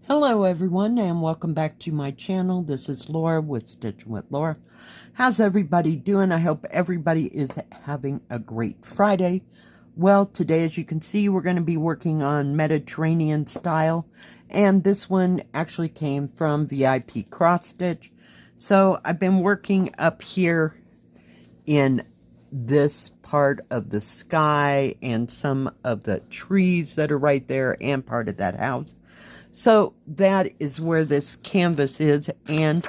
Hello everyone and welcome back to my channel. This is Laura with Stitchin with Laura. How's everybody doing? I hope everybody is having a great Friday. Well, today as you can see we're going to be working on Mediterranean style, and this one actually came from VIPCrossStitch. So I've been working up here in this part of the sky and some of the trees that are right there and part of that house. So that is where this canvas is, and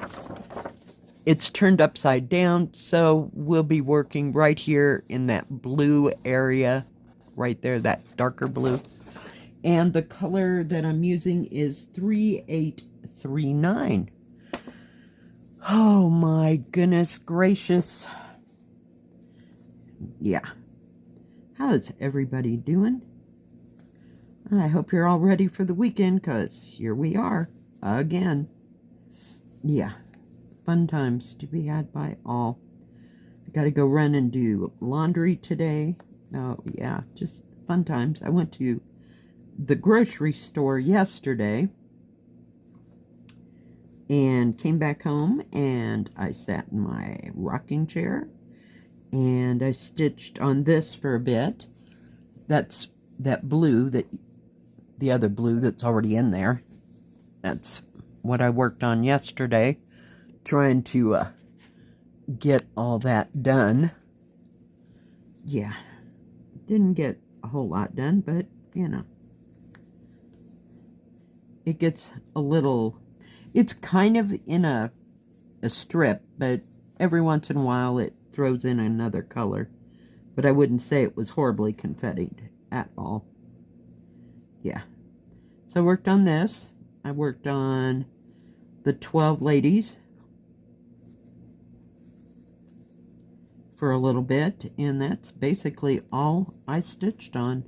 it's turned upside down, so we'll be working right here in that blue area, right there, that darker blue. And the color that I'm using is 3839. Oh my goodness gracious. Yeah. How's everybody doing? I hope you're all ready for the weekend, because here we are again. Yeah, fun times to be had by all. I got to go run and do laundry today. Oh, yeah, just fun times. I went to the grocery store yesterday and came back home, and I sat in my rocking chair and I stitched on this for a bit. That's that blue, the other blue that's already in there. That's what I worked on yesterday, trying to get all that done. Yeah, didn't get a whole lot done, but you know, it gets a little, it's kind of in a strip, but every once in a while it throws in another color. But I wouldn't say it was horribly confettied at all. Yeah. So I worked on this. I worked on the 12 ladies for a little bit, and that's basically all I stitched on.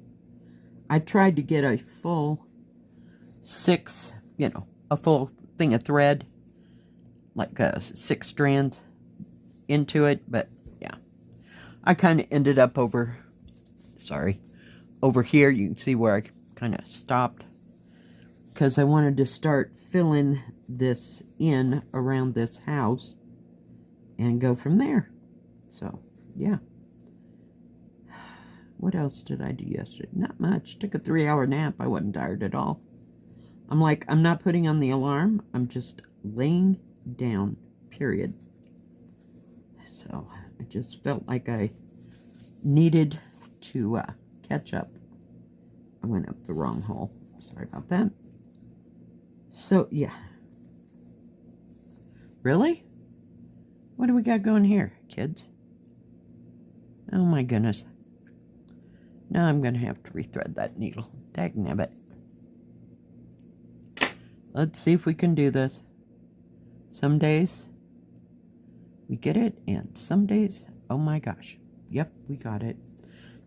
I tried to get a full 6, a full thing of thread, like 6 strands into it, but yeah. I kind of ended up over here. You can see where I kind of stopped, because I wanted to start filling this in around this house and go from there. So, yeah. What else did I do yesterday? Not much. Took a 3-hour nap. I wasn't tired at all. I'm like, I'm not putting on the alarm. I'm just laying down, period. So, I just felt like I needed to catch up. I went up the wrong hole. Sorry about that. So, yeah. Really? What do we got going here, kids? Oh my goodness. Now I'm going to have to rethread that needle. Dagnabbit. Let's see if we can do this. Some days we get it, and some days, oh my gosh. Yep, we got it.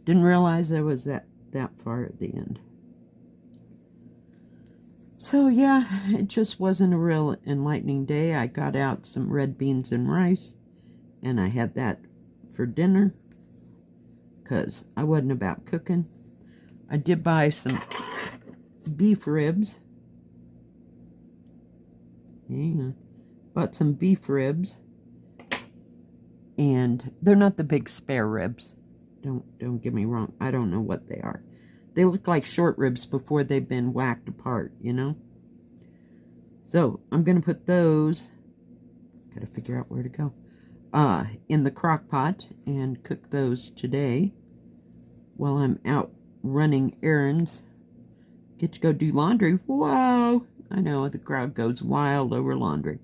Didn't realize I was that far at the end. So yeah, it just wasn't a real enlightening day. I got out some red beans and rice, and I had that for dinner, because I wasn't about cooking. I did buy some beef ribs. Hang on. Bought some beef ribs, and they're not the big spare ribs. Don't get me wrong. I don't know what they are. They look like short ribs before they've been whacked apart, you know? So, I'm going to put those, gotta figure out where to go, in the crock pot and cook those today while I'm out running errands. Get to go do laundry. Whoa! I know, the crowd goes wild over laundry.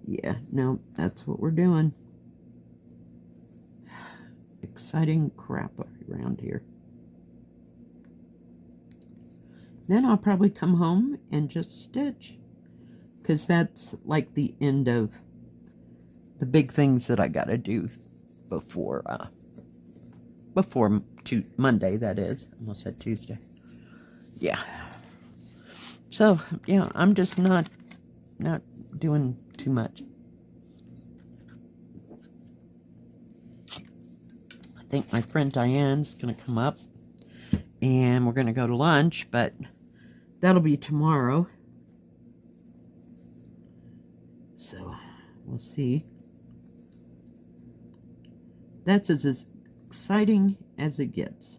Yeah, no, that's what we're doing. Exciting crap around here. Then I'll probably come home and just stitch, because that's like the end of the big things that I gotta do before Monday, that is. Almost said Tuesday. Yeah. So, yeah, I'm just not doing too much. I think my friend Diane's gonna come up, and we're gonna go to lunch, but that'll be tomorrow. So we'll see. That's as exciting as it gets.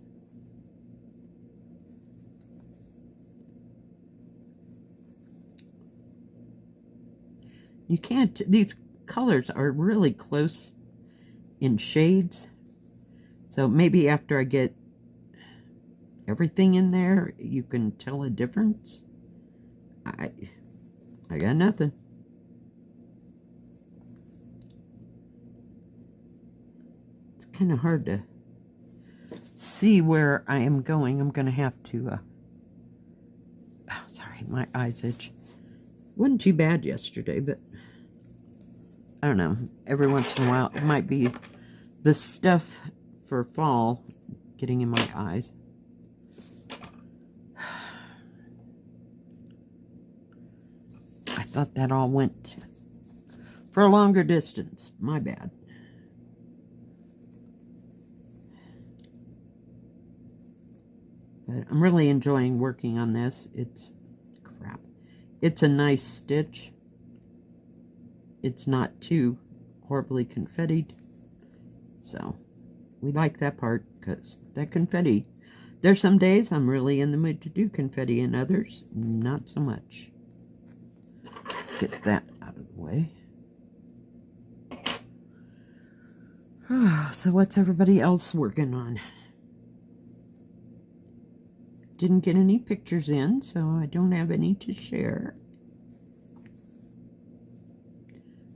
You can't, these colors are really close in shades. So maybe after I get everything in there, you can tell a difference. I got nothing. It's kind of hard to see where I am going. I'm going to have to, oh, sorry, my eyes itch. Wasn't too bad yesterday, but I don't know. Every once in a while, it might be the stuff for fall getting in my eyes. I thought that all went for a longer distance. My bad. But I'm really enjoying working on this. It's crap. It's a nice stitch. It's not too horribly confettied. So we like that part because that confetti. There's some days I'm really in the mood to do confetti and others not so much. Let's get that out of the way. So what's everybody else working on? Didn't get any pictures in, so I don't have any to share.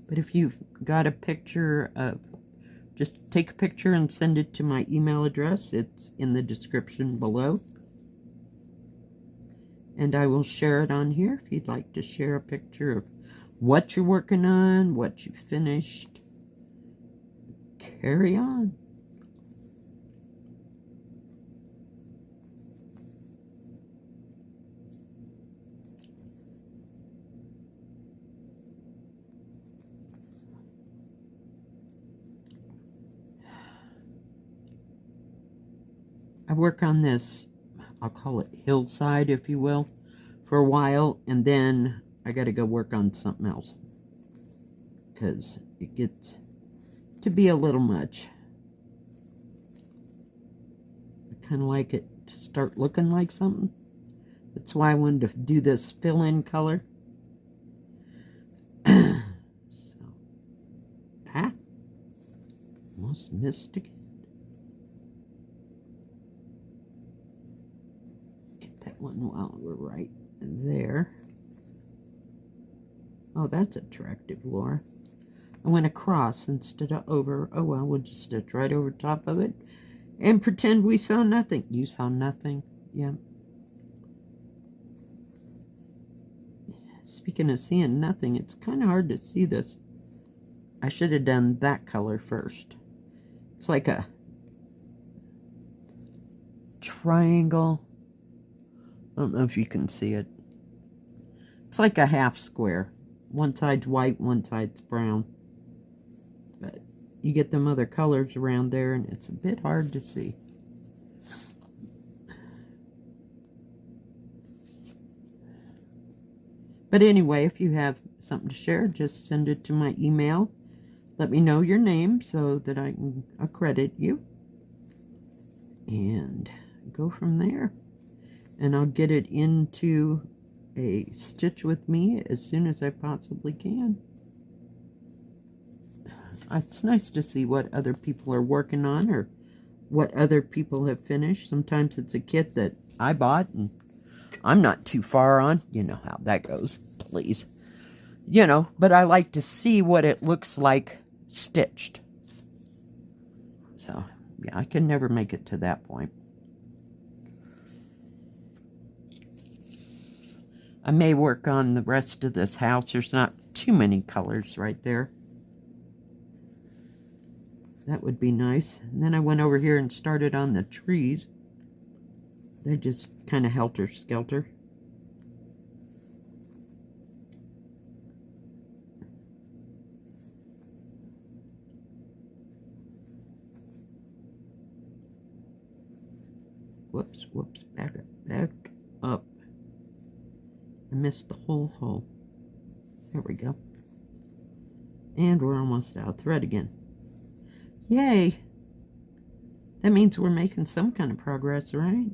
But if you've got a picture of, just take a picture and send it to my email address. It's in the description below. And I will share it on here if you'd like to share a picture of what you're working on, what you finished. Carry on. I work on this, I'll call it hillside, if you will, for a while, and then I got to go work on something else because it gets to be a little much. I kind of like it to start looking like something. That's why I wanted to do this fill-in color. So, almost missed again. That one while we're right there. Oh, that's attractive, Laura. I went across instead of over. Oh well, we'll just stitch right over top of it and pretend we saw nothing. You saw nothing? Yeah. Speaking of seeing nothing, it's kind of hard to see this. I should have done that color first. It's like a triangle. I don't know if you can see it. It's like a half square. One side's white, one side's brown. But you get them other colors around there and it's a bit hard to see. But anyway, if you have something to share, just send it to my email. Let me know your name so that I can accredit you. And go from there. And I'll get it into a stitch with me as soon as I possibly can. It's nice to see what other people are working on or what other people have finished. Sometimes it's a kit that I bought and I'm not too far on. You know how that goes, please. You know, but I like to see what it looks like stitched. So, yeah, I can never make it to that point. I may work on the rest of this house. There's not too many colors right there. That would be nice. And then I went over here and started on the trees. They just kind of helter-skelter. Whoops, whoops, back up, back up. I missed the whole hole. There we go. And we're almost out of thread again. Yay! That means we're making some kind of progress, right?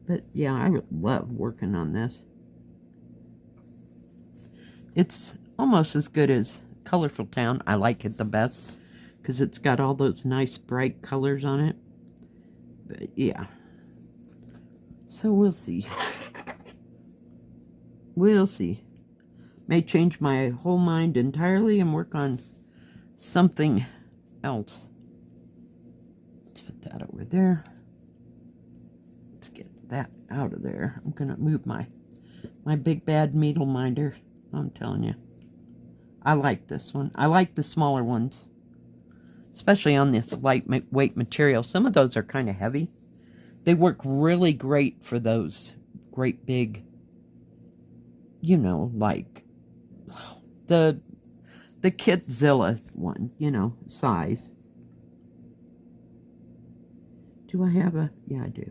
But yeah, I love working on this. It's almost as good as Colorful Town. I like it the best because it's got all those nice bright colors on it. But yeah. So we'll see. We'll see. May change my whole mind entirely and work on something else. Let's put that over there. Let's get that out of there. I'm gonna move my big bad needle minder. I'm telling you. I like this one. I like the smaller ones. Especially on this lightweight material. Some of those are kind of heavy. They work really great for those great big, you know, like the Kidzilla one, you know, size. Do I have a... Yeah, I do.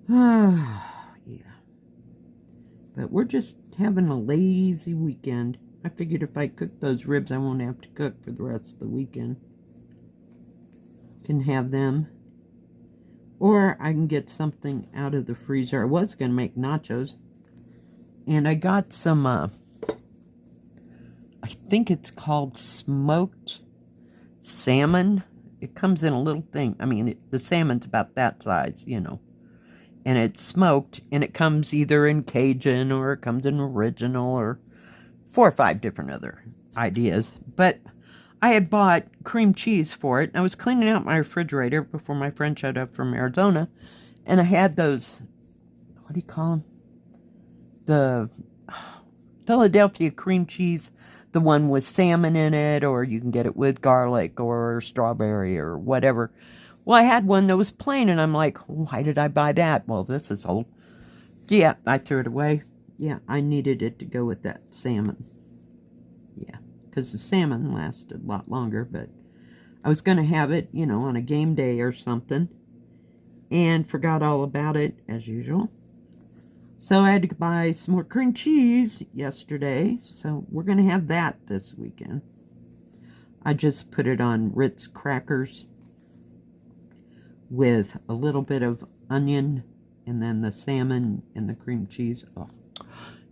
Yeah. But we're just having a lazy weekend. I figured if I cook those ribs, I won't have to cook for the rest of the weekend. Can have them. Or I can get something out of the freezer. I was going to make nachos. And I got some, I think it's called smoked salmon. It comes in a little thing. I mean, the salmon's about that size, you know. And it's smoked, and it comes either in Cajun, or it comes in original, or 4 or 5 different other ideas. But I had bought cream cheese for it. And I was cleaning out my refrigerator before my friend showed up from Arizona. And I had those, what do you call them? The Philadelphia cream cheese. The one with salmon in it, or you can get it with garlic or strawberry or whatever. Well, I had one that was plain, and I'm like, why did I buy that? Well, this is old. Yeah, I threw it away. Yeah, I needed it to go with that salmon. Yeah, because the salmon lasted a lot longer, but I was going to have it, you know, on a game day or something, and forgot all about it, as usual. So I had to buy some more cream cheese yesterday, so we're going to have that this weekend. I just put it on Ritz crackers with a little bit of onion, and then the salmon and the cream cheese. Oh,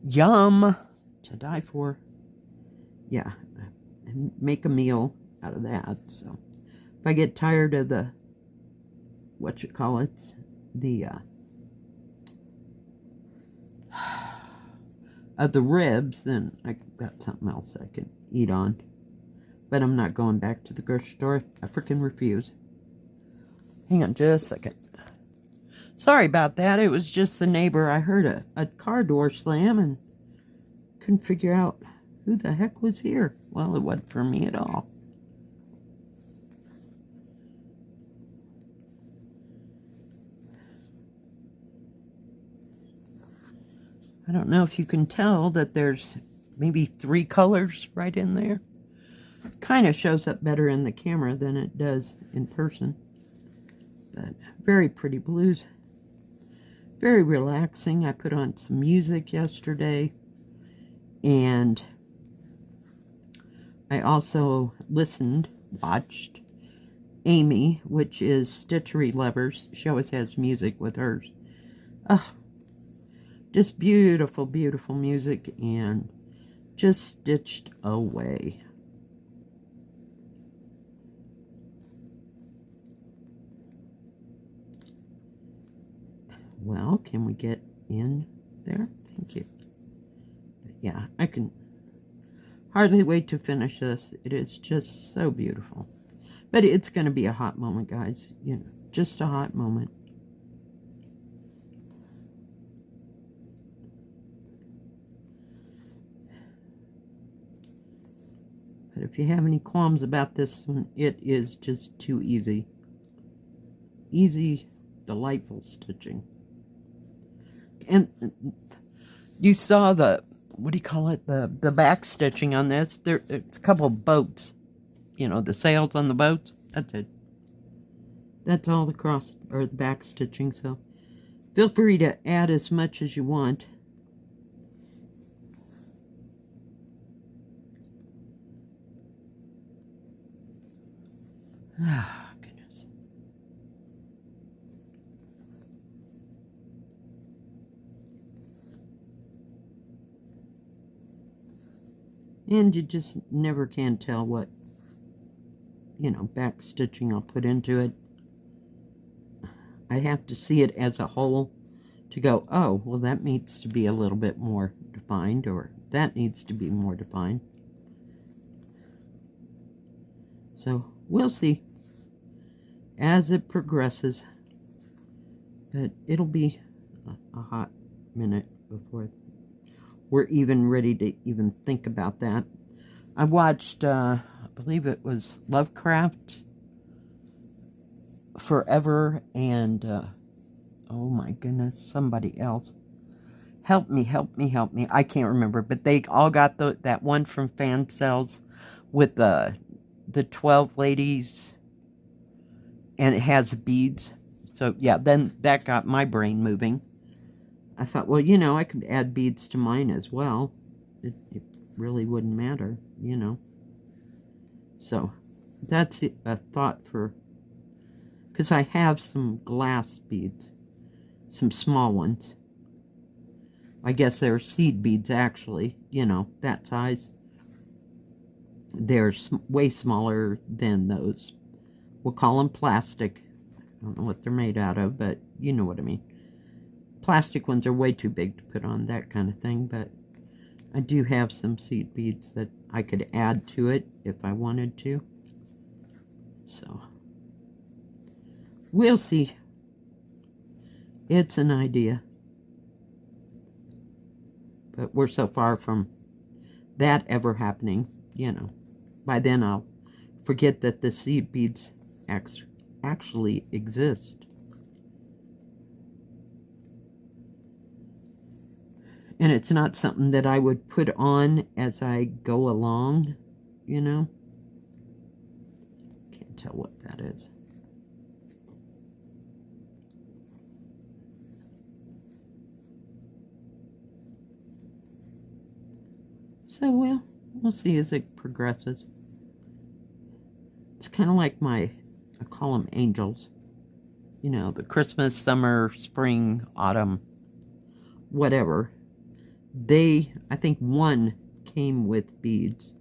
yum to die for. Yeah, and make a meal out of that. So if I get tired of the, what you call it, the of the ribs, then I got something else I can eat on. But I'm not going back to the grocery store. I freaking refuse. Hang on just a second. Sorry about that. It was just the neighbor. I heard a car door slam and couldn't figure out who the heck was here. Well, it wasn't for me at all. I don't know if you can tell that there's maybe 3 colors right in there. Kind of shows up better in the camera than it does in person. But very pretty blues. Very relaxing. I put on some music yesterday. And I also watched Amy, which is Stitchery Lovers. She always has music with hers. Oh, just beautiful, beautiful music, and just stitched away. Well, can we get in there? Thank you. But yeah, I can hardly wait to finish this. It is just so beautiful. But it's going to be a hot moment, guys. You know, just a hot moment. But if you have any qualms about this one, it is just too easy. Easy, delightful stitching. And you saw the, what do you call it, the back stitching on this. It's a couple of boats. You know, the sails on the boats. That's it. That's all the back stitching. So feel free to add as much as you want. Ah, goodness. And you just never can tell what, you know, back stitching I'll put into it. I have to see it as a whole to go, oh, well, that needs to be a little bit more defined, or that needs to be more defined. So we'll see as it progresses, but it'll be a hot minute before we're even ready to even think about that. I watched, I believe it was Lovecraft Forever, and oh my goodness, somebody else. Help me, help me, help me. I can't remember, but they all got that one from Fan Cells with the 12 ladies, and it has beads. So yeah, then that got my brain moving. I thought, well, you know, I could add beads to mine as well. It really wouldn't matter, you know. So that's a thought for, because I have some glass beads, some small ones. I guess they're seed beads, actually, you know, that size. They're way smaller than those. We'll call them plastic. I don't know what they're made out of, but you know what I mean. Plastic ones are way too big to put on that kind of thing, but I do have some seed beads that I could add to it if I wanted to. So, we'll see. It's an idea. But we're so far from that ever happening, you know. By then I'll forget that the seed beads actually exist. And it's not something that I would put on as I go along, you know. Can't tell what that is. So, well, we'll see as it progresses. It's kind of like I call them angels. You know, the Christmas, summer, spring, autumn, whatever. I think one came with beads.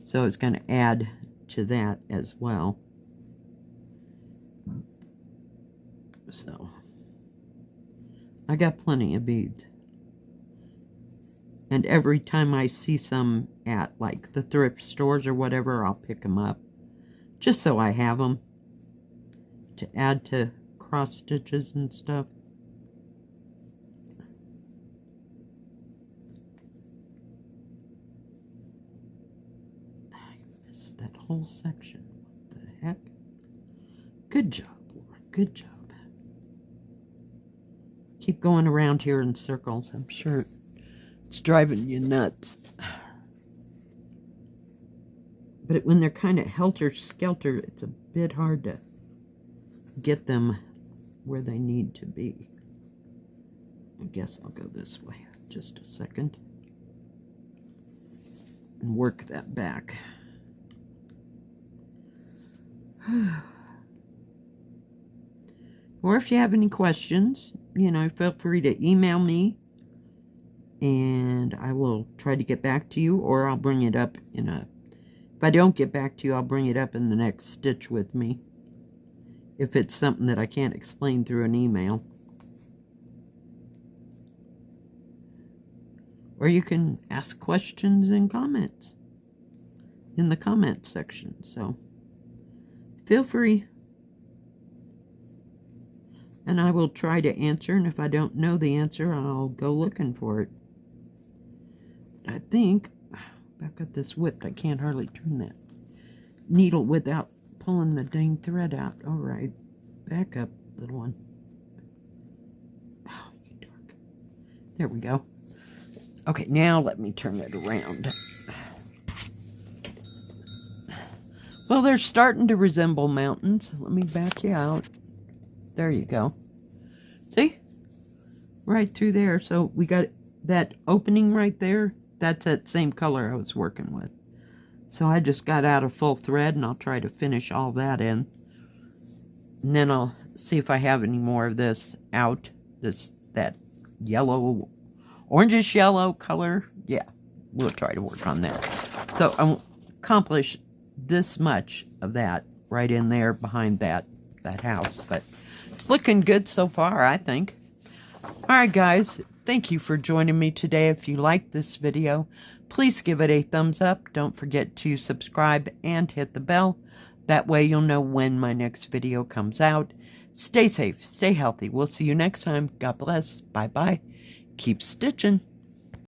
So it's going to add to that as well. So, I got plenty of beads. And every time I see some at, like, the thrift stores or whatever, I'll pick them up. Just so I have them to add to cross stitches and stuff. I missed that whole section. What the heck? Good job, Laura. Good job. Keep going around here in circles. I'm sure it's driving you nuts. But when they're kind of helter-skelter, it's a bit hard to get them where they need to be. I guess I'll go this way. Just a second. And work that back. Or if you have any questions, you know, feel free to email me. And I will try to get back to you, or I'll bring it up in a... If I don't get back to you, I'll bring it up in the next stitch with me. If it's something that I can't explain through an email. Or you can ask questions in comments. In the comment section. So, feel free. And I will try to answer, and if I don't know the answer, I'll go looking for it. I think... Back at this whip, I can't hardly turn that needle without pulling the dang thread out. All right, back up, little one. Oh, you dark. There we go. Okay, now let me turn it around. Well, they're starting to resemble mountains. Let me back you out. There you go. See? Right through there. So we got that opening right there. That's that same color I was working with. So I just got out a full thread, and I'll try to finish all that in. And then I'll see if I have any more of this out. That yellow, orangish yellow color. Yeah, we'll try to work on that. So I'll accomplish this much of that right in there behind that house. But it's looking good so far, I think. Alright guys, thank you for joining me today. If you liked this video, please give it a thumbs up. Don't forget to subscribe and hit the bell. That way you'll know when my next video comes out. Stay safe, stay healthy. We'll see you next time. God bless. Bye-bye. Keep stitching.